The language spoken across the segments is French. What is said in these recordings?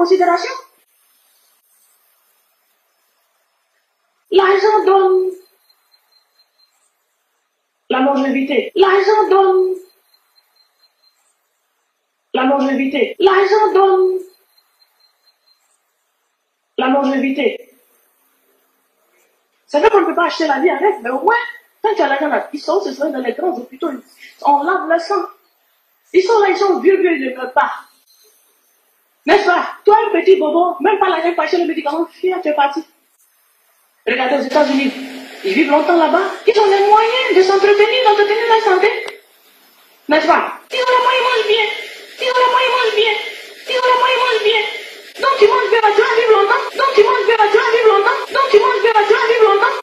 considération. L'argent donne la longévité. L'argent donne la longévité. L'argent donne la longévité. C'est vrai qu'on ne peut pas acheter la vie avec, mais au moins, quand tu as l'argent là, ils sont, ce serait dans les grands hôpitaux, on lave le sang. Ils sont là, ils sont vieux, ils ne meurent pas. N'est-ce pas? Toi, un petit bobo, même pas l'argent pour acheter le médicament, fier, tu es parti. Regardez aux États-Unis, ils vivent longtemps là-bas, ils ont les moyens de s'entretenir, d'entretenir la santé. N'est-ce pas? Ils ont les moyens, ils mangent bien. Ils ont les moyens, ils mangent bien. Ils ont les moyens, ils mangent bien. Donc tu manges bien, tu vas vivre longtemps. Donc tu manges bien, tu vas vivre longtemps. Donc tu manges bien, tu vas vivre longtemps.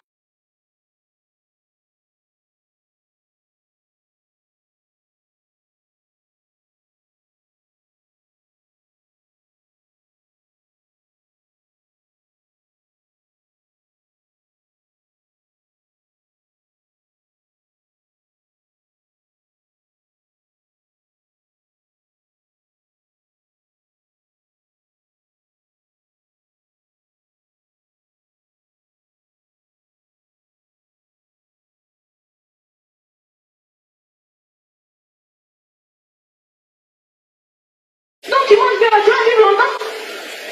Donc tu manges bien, tu vas vivre longtemps.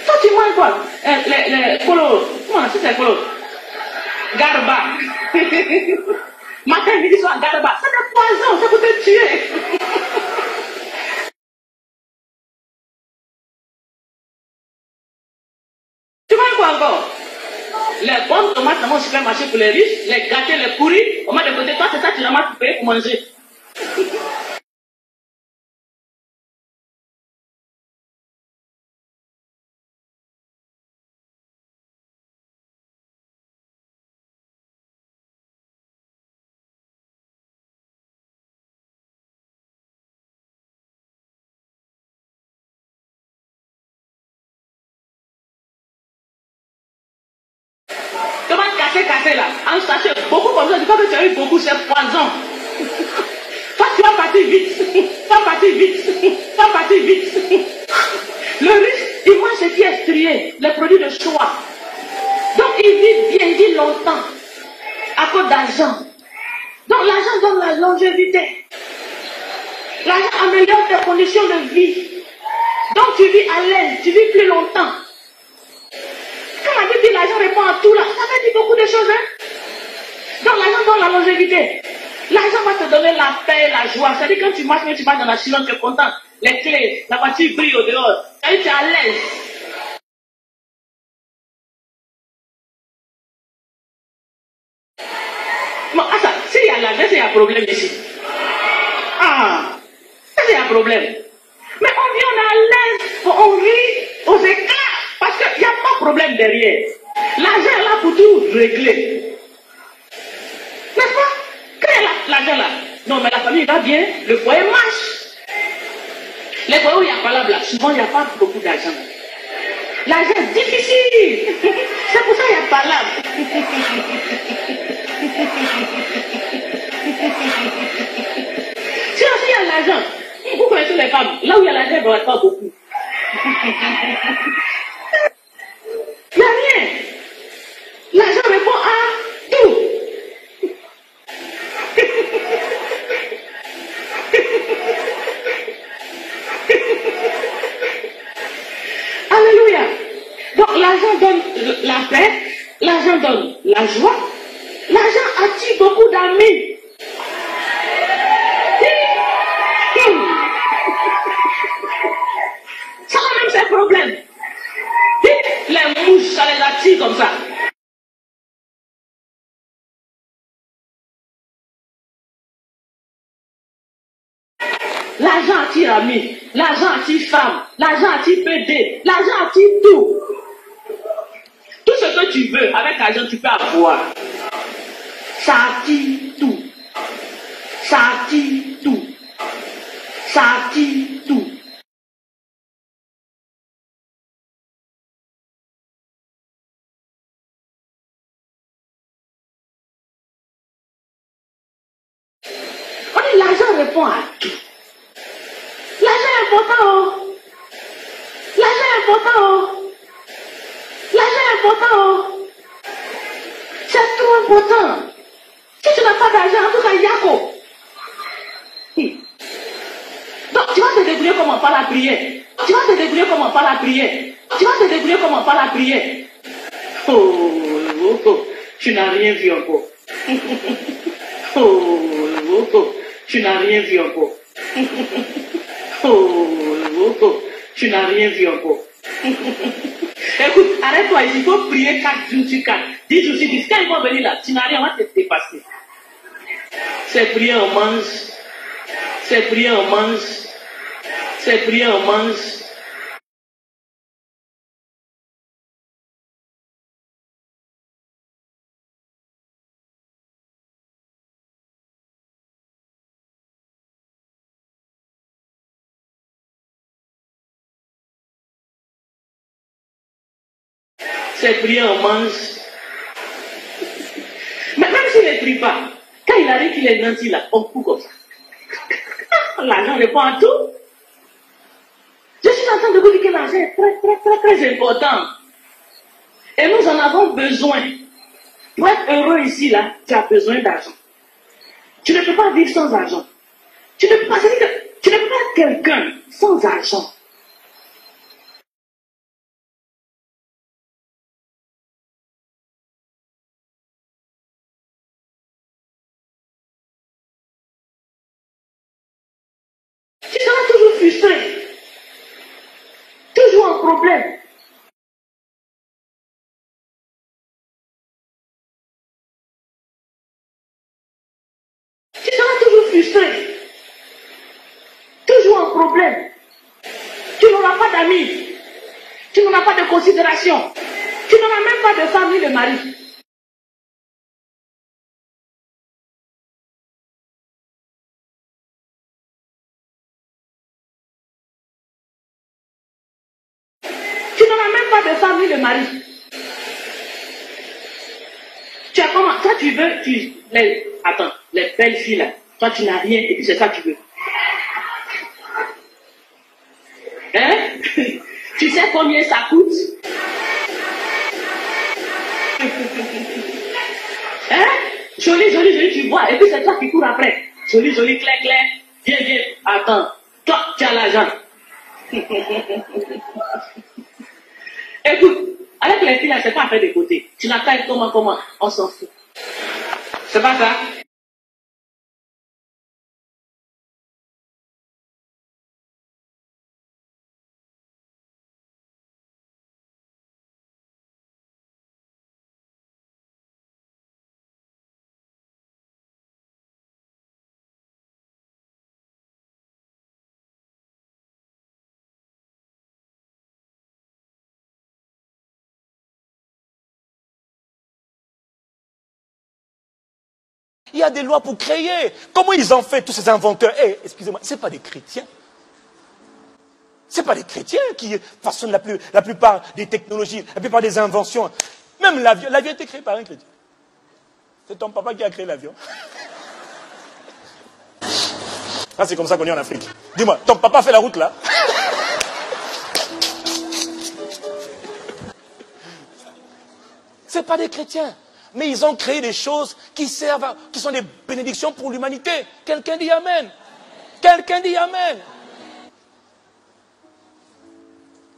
Toi tu manges quoi? Les colos. Comment c'est les colos? Garba. Matin, midi, soir, garba. C'est des poisons, ça peut te tuer. Tu manges quoi encore? Les bonnes tomates dans mon supermarché pour les riches, les gâtés, les pourris, on met de côté, toi c'est ça que tu ramasses pour payer pour manger. Tomate cassée là, en sachet, beaucoup comme ça, je dis pas que tu as eu beaucoup, c'est poison. Toi tu vas partir vite, tu vas partir vite, tu vas partir vite. Le riche, il mange ce qui est strié, les produits de choix. Donc il vit bien, il vit longtemps, à cause d'argent. Donc l'argent donne la longévité. L'argent améliore tes conditions de vie. Donc tu vis à l'aise, tu vis plus longtemps. Quand la Bible dit l'argent répond à tout là, ça veut dire beaucoup de choses. Hein? Donc l'argent donne la longévité. L'argent va te donner la paix, la joie. C'est-à-dire quand tu marches dans la silence, tu es content. Les clés, la voiture brille au dehors. C'est-à-dire tu es à l'aise. Bon, ça, s'il y a l'argent, c'est un problème ici. Ah, ça c'est un problème. Mais on vit, on est à l'aise, on rit aux éclats. Parce qu'il n'y a pas de problème derrière. L'argent est là pour tout régler. N'est-ce pas? Quand il y a l'argent là, non mais la famille va bien, le foyer marche. Les foyers où il n'y a pas là, souvent il n'y a pas beaucoup d'argent. L'argent est difficile. C'est pour ça qu'il n'y a pas là. Si aussi il y a l'argent, vous connaissez les femmes, là où il y a l'argent, il n'y aura pas beaucoup. Il n'y a rien. L'argent répond à tout. Alléluia. Donc l'argent donne la paix, l'argent donne la joie, l'argent attire beaucoup d'amis. Ça a même ses problèmes. Les mouches, ça les attire comme ça. L'argent attire amis, l'argent attire femme, l'argent attire PD, l'argent attire tout. Tout ce que tu veux, avec l'argent, tu peux avoir. Ça attire tout. Ça attire tout. Ça attire tout. On dit l'argent répond à tout. L'argent est important. L'argent est est important, oh. L'argent est important, oh. C'est trop important. Si tu n'as pas d'argent, en tout cas, Yako. Donc, tu vas te débrouiller comment par la prière. Tu vas te débrouiller comment par la prière. Tu vas te débrouiller comment par la prière. Oh, tu n'as rien vu encore. Oh, tu n'as rien vu encore. Oh, tu n'as rien vu encore. Écoute, arrête-toi ici, il faut prier 4 jours sur 4. 10 jours sur 10. Quand ils vont venir là, tu n'as rien, on va te dépasser. C'est prier, on mange. C'est prier, on mange. C'est prier, on mange. C'est prier, on mange. Mais même s'il ne prie pas, quand il arrive qu'il est nanti là, on coupe comme ça. L'argent répond à tout. Je suis en train de vous dire que l'argent est très important. Et nous en avons besoin. Pour être heureux ici, là, tu as besoin d'argent. Tu ne peux pas vivre sans argent. Tu ne peux pas être quelqu'un sans argent. Tu seras toujours frustré. Toujours en problème. Tu seras toujours frustré. Toujours en problème. Tu n'auras pas d'amis. Tu n'auras pas de considération. Tu n'auras même pas de famille, de mari. Tu n'auras même pas de famille, de mari. Tu as comment? Toi, tu veux, attends, les belles filles là. Toi, tu n'as rien et puis c'est ça que tu veux. Hein? Tu sais combien ça coûte? Hein? Joli, tu vois. Et puis c'est toi qui cours après. Joli, clair. Viens. Attends. Toi, tu as l'argent. Écoute, avec les filles là, c'est pas à faire de côté. Tu n'as qu'à être comment, on s'en fout. C'est pas ça? Il y a des lois pour créer. Comment ils ont fait tous ces inventeurs? Excusez-moi, ce n'est pas des chrétiens. Ce n'est pas des chrétiens qui façonnent la plupart des technologies, la plupart des inventions. Même l'avion a été créé par un chrétien. C'est ton papa qui a créé l'avion. Ça, c'est comme ça qu'on est en Afrique. Dis-moi, ton papa fait la route là? Ce n'est pas des chrétiens. Mais ils ont créé des choses qui sont des bénédictions pour l'humanité. Quelqu'un dit Amen. Quelqu'un dit Amen.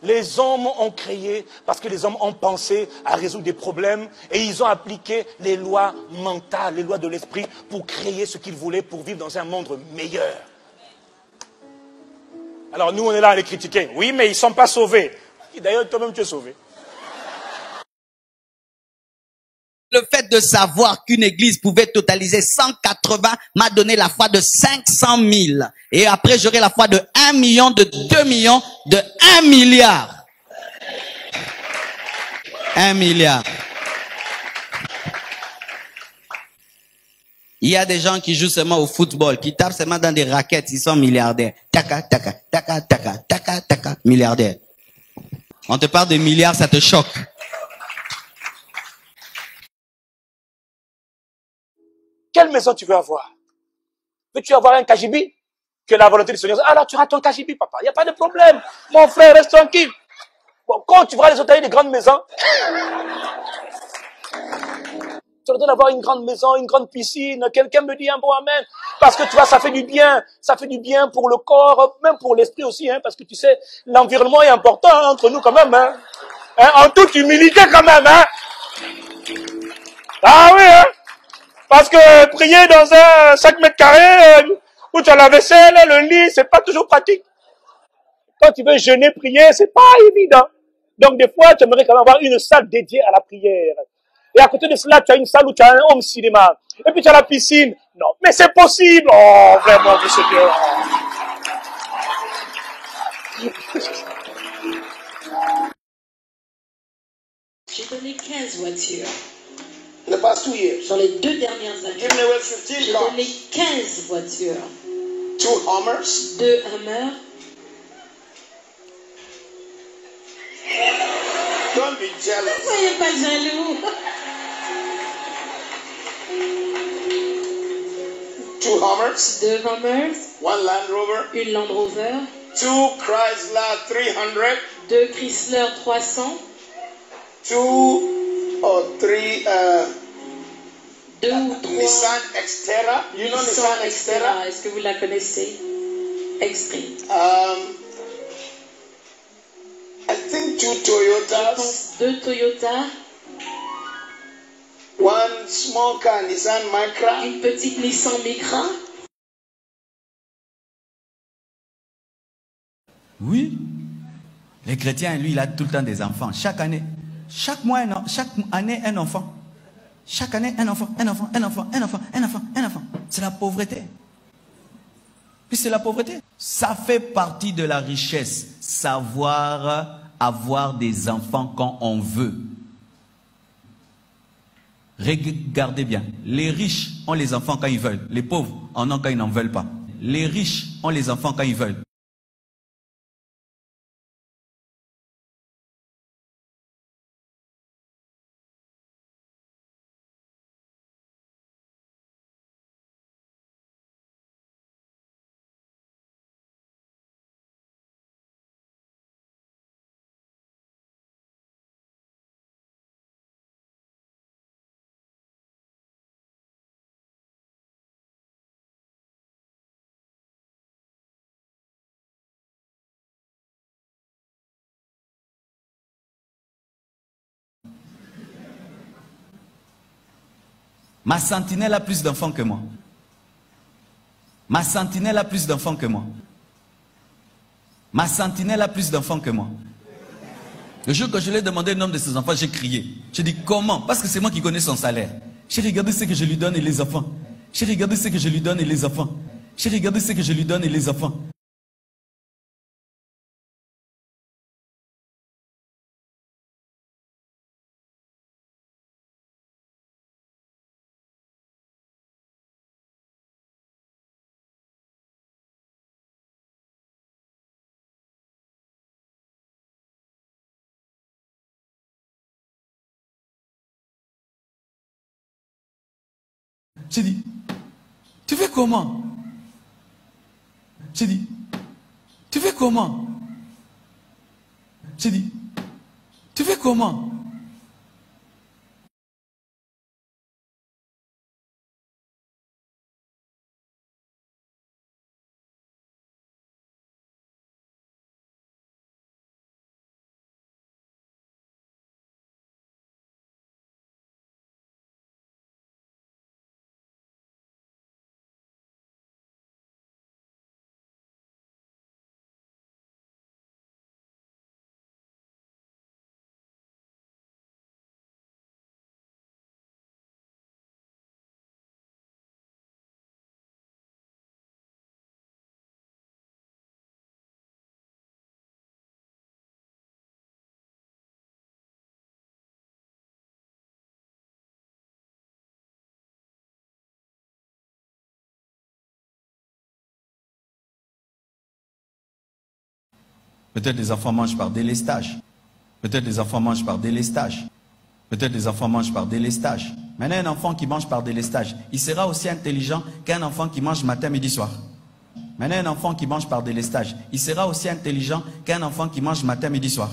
Les hommes ont créé parce que les hommes ont pensé à résoudre des problèmes et ils ont appliqué les lois mentales, les lois de l'esprit pour créer ce qu'ils voulaient pour vivre dans un monde meilleur. Alors nous, on est là à les critiquer. Oui, mais ils ne sont pas sauvés. D'ailleurs, toi-même, tu es sauvé. Le fait de savoir qu'une église pouvait totaliser 180 m'a donné la foi de 500 000. Et après, j'aurai la foi de 1 million, de 2 millions, de 1 milliard. 1 milliard. Il y a des gens qui jouent seulement au football, qui tapent seulement dans des raquettes, ils sont milliardaires. Taka, taka, taka, taka, taka, taka, milliardaires. On te parle de milliards, ça te choque. Quelle maison tu veux avoir? Veux-tu avoir un Kajibi? Que la volonté du Seigneur. Alors tu auras ton Kajibi, papa. Il n'y a pas de problème. Mon frère, reste tranquille. Bon, quand tu verras les hôteliers des grandes maisons, tu leur donnes d'avoir une grande maison, une grande piscine. Quelqu'un me dit un bon amen. Parce que tu vois, ça fait du bien. Ça fait du bien pour le corps, même pour l'esprit aussi, hein, parce que tu sais, l'environnement est important hein, entre nous quand même. Hein. En toute humilité quand même. Hein. Ah oui, hein. Parce que prier dans un 5 mètres carrés, où tu as la vaisselle, le lit, c'est pas toujours pratique. Quand tu veux jeûner, prier, c'est pas évident. Donc des fois, tu aimerais quand même avoir une salle dédiée à la prière. Et à côté de cela, tu as une salle où tu as un home cinéma. Et puis tu as la piscine. Non, mais c'est possible. Oh, vraiment, monsieur Dieu. J'ai donné 15 voitures. In the past 2 years. Dans les 2 dernières années, Given away 15 j'ai cars. donné 15 voitures. 2 Hummers. 2 Hummer. Don't be jealous. Soyez pas jaloux. 2 Hummers. 2 Hummers. 1 Land Rover. Une Land Rover. 2 Chrysler 300. 2 Chrysler 300. 2 or 3 2 ou 3 Nissan Xterra. You know Nissan Xterra? Est-ce que vous la connaissez? Exprime. I think 2 Je Toyotas. pense 2 Toyota. 1 small car Nissan Micra. Une petite Nissan Micra. Oui. Les chrétiens, lui, il a tout le temps des enfants. Chaque année, chaque mois, chaque année, un enfant. Chaque année, un enfant, un enfant, un enfant, un enfant, un enfant, un enfant. C'est la pauvreté. Puis c'est la pauvreté. Ça fait partie de la richesse. Savoir avoir des enfants quand on veut. Regardez bien. Les riches ont les enfants quand ils veulent. Les pauvres en ont quand ils n'en veulent pas. Les riches ont les enfants quand ils veulent. Ma sentinelle a plus d'enfants que moi. Ma sentinelle a plus d'enfants que moi. Ma sentinelle a plus d'enfants que moi. Le jour que je lui ai demandé le nombre de ses enfants, j'ai crié. J'ai dit comment? Parce que c'est moi qui connais son salaire. J'ai regardé ce que je lui donne et les enfants. J'ai regardé ce que je lui donne et les enfants. J'ai regardé ce que je lui donne et les enfants. J'ai dit, tu fais comment? J'ai dit, tu fais comment? J'ai dit, tu fais comment? Peut-être les enfants mangent par délestage. Peut-être les enfants mangent par délestage. Peut-être les enfants mangent par délestage. Maintenant, un enfant qui mange par délestage, il sera aussi intelligent qu'un enfant qui mange matin, midi, soir. Maintenant, un enfant qui mange par délestage, il sera aussi intelligent qu'un enfant qui mange matin, midi, soir.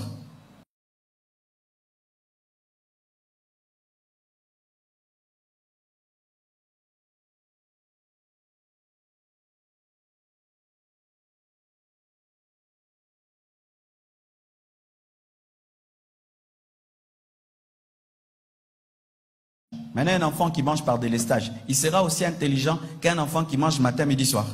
Maintenant, un enfant qui mange par délestage, il sera aussi intelligent qu'un enfant qui mange matin, midi, soir.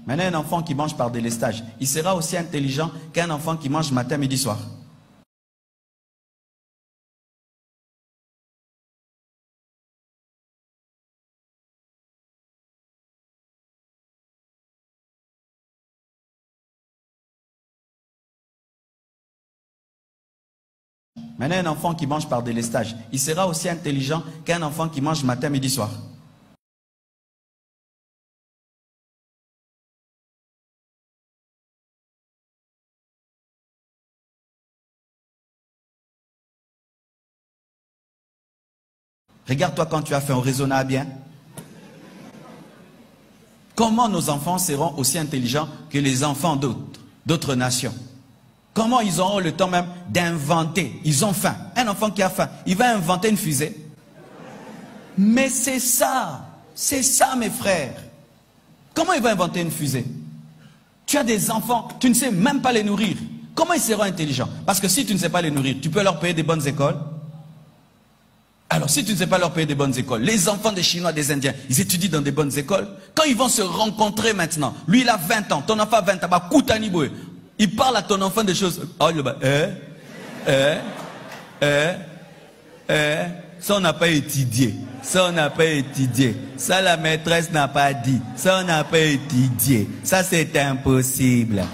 Maintenant, un enfant qui mange par délestage, il sera aussi intelligent qu'un enfant qui mange matin, midi, soir. Maintenant, un enfant qui mange par délestage, il sera aussi intelligent qu'un enfant qui mange matin, midi, soir. Regarde-toi quand tu as fait un raisonnable bien. Comment nos enfants seront aussi intelligents que les enfants d'autres nations? Comment ils auront le temps même d'inventer? Ils ont faim. Un enfant qui a faim, il va inventer une fusée. Mais c'est ça mes frères. Comment il va inventer une fusée? Tu as des enfants, tu ne sais même pas les nourrir. Comment ils seront intelligents? Parce que si tu ne sais pas les nourrir, tu peux leur payer des bonnes écoles. Alors, si tu ne sais pas leur payer des bonnes écoles, les enfants des Chinois, des Indiens, ils étudient dans des bonnes écoles. Quand ils vont se rencontrer maintenant, lui il a 20 ans, ton enfant a 20 ans, bah, Koutaniboé, il parle à ton enfant des choses. Oh, ça on n'a pas étudié. Ça on n'a pas étudié. Ça la maîtresse n'a pas dit. Ça on n'a pas étudié. Ça c'est impossible.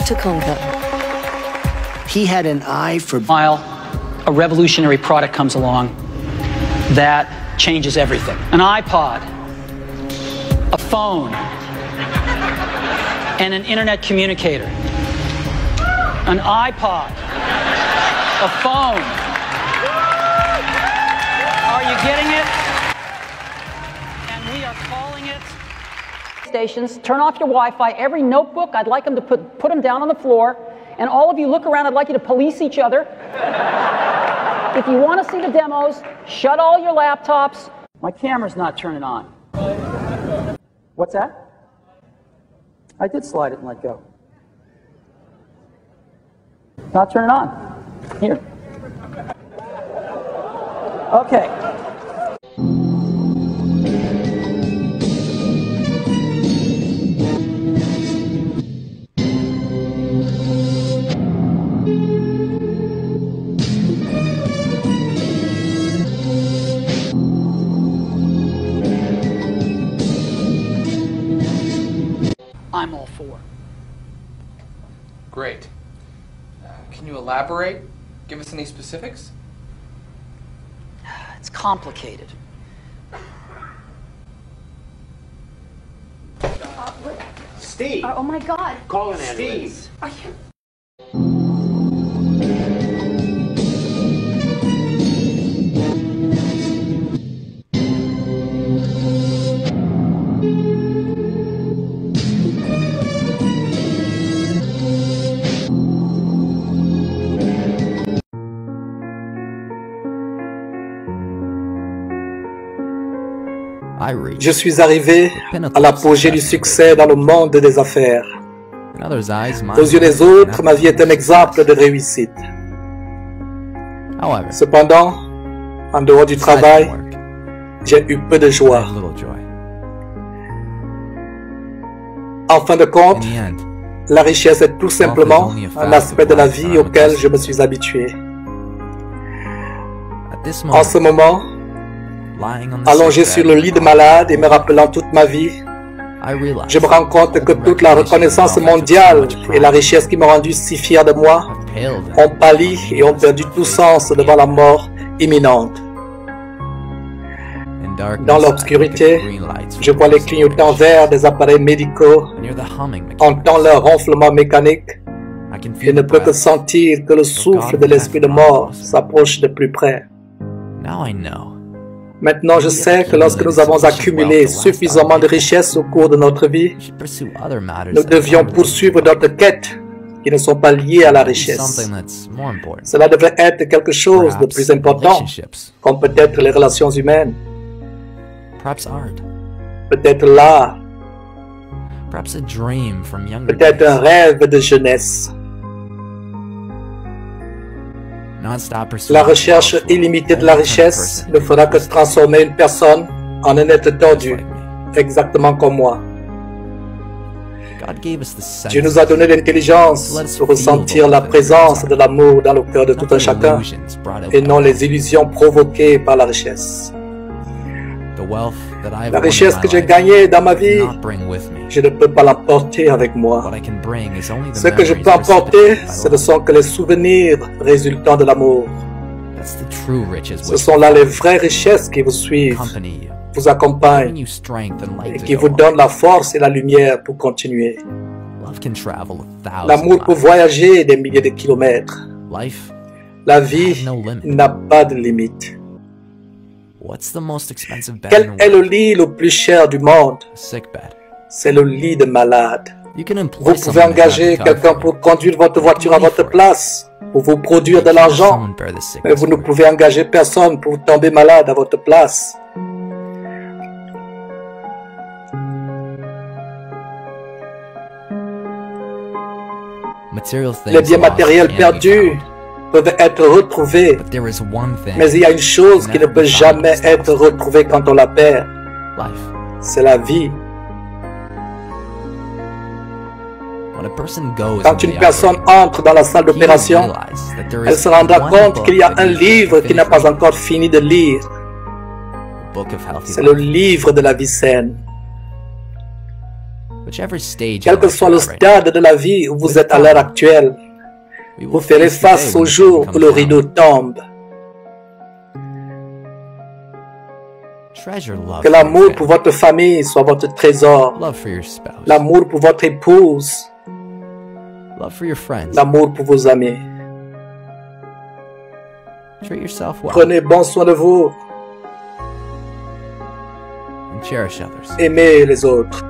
To conquer. He had an eye for While a revolutionary product comes along that changes everything. An iPod, a phone, and an internet communicator. An iPod, a phone. Are you getting it? And we are calling it stations. Turn off your Wi-Fi. Every notebook, I'd like them to put them down on the floor. And all of you look around, I'd like you to police each other. If you want to see the demos, shut all your laptops. My camera's not turning on. What's that? I did slide it and let go. Not turning on. Here. Okay. I'm all for. Great. Can you elaborate? Give us any specifics? It's complicated. Steve! Oh my God! Call an ambulance. Are you... Je suis arrivé à l'apogée du succès dans le monde des affaires. Aux yeux des autres, ma vie est un exemple de réussite. Cependant, en dehors du travail, j'ai eu peu de joie. En fin de compte, la richesse est tout simplement un aspect de la vie auquel je me suis habitué. En ce moment, allongé sur le lit de malade et me rappelant toute ma vie, je me rends compte que toute la reconnaissance mondiale et la richesse qui m'ont rendu si fier de moi ont pâli et ont perdu tout sens devant la mort imminente. Dans l'obscurité, je vois les clignotants verts des appareils médicaux, entends leur ronflement mécanique et ne peux que sentir que le souffle de l'esprit de mort s'approche de plus près. Maintenant, je sais que lorsque nous avons accumulé suffisamment de richesses au cours de notre vie, nous devions poursuivre d'autres quêtes qui ne sont pas liées à la richesse. Cela devrait être quelque chose de plus important, comme peut-être les relations humaines, peut-être l'art, peut-être un rêve de jeunesse. La recherche illimitée de la richesse ne fera que transformer une personne en un être tordu, exactement comme moi. Dieu nous a donné l'intelligence pour ressentir la présence de l'amour dans le cœur de tout un chacun et non les illusions provoquées par la richesse. La richesse que j'ai gagnée dans ma vie, je ne peux pas l'emporter avec moi. Ce que je peux emporter, ce ne sont que les souvenirs résultant de l'amour. Ce sont là les vraies richesses qui vous suivent, vous accompagnent et qui vous donnent la force et la lumière pour continuer. L'amour peut voyager des milliers de kilomètres. La vie n'a pas de limite. Quel est le lit le plus cher du monde? C'est le lit de malade. Vous pouvez engager quelqu'un pour conduire votre voiture à votre place, pour vous produire de l'argent, mais vous ne pouvez engager personne pour tomber malade à votre place. Les biens matériels perdus peuvent être retrouvés, mais il y a une chose qui ne peut jamais être retrouvée quand on la perd. C'est la vie. Quand une personne entre dans la salle d'opération, elle se rendra compte qu'il y a un livre qu'il n'a pas encore fini de lire. C'est le livre de la vie saine. Quel que soit le stade de la vie où vous êtes à l'heure actuelle, vous ferez face au jour où le rideau tombe. Que l'amour pour votre famille soit votre trésor. L'amour pour votre épouse. L'amour pour vos amis. Prenez bon soin de vous. Aimez les autres.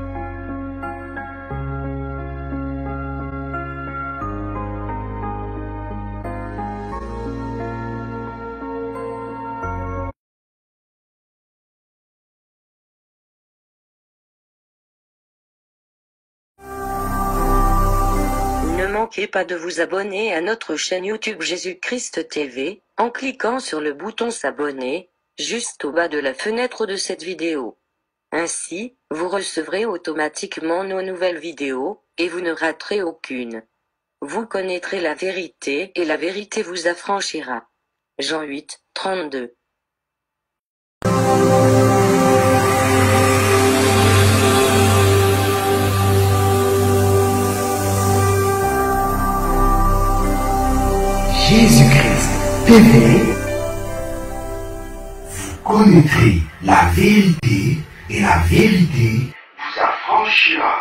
Ne manquez pas de vous abonner à notre chaîne YouTube Jésus-Christ TV, en cliquant sur le bouton s'abonner, juste au bas de la fenêtre de cette vidéo. Ainsi, vous recevrez automatiquement nos nouvelles vidéos, et vous ne raterez aucune. Vous connaîtrez la vérité et la vérité vous affranchira. Jean 8, 32. Jésus-Christ TV, vous connaîtrez la vérité et la vérité vous affranchira.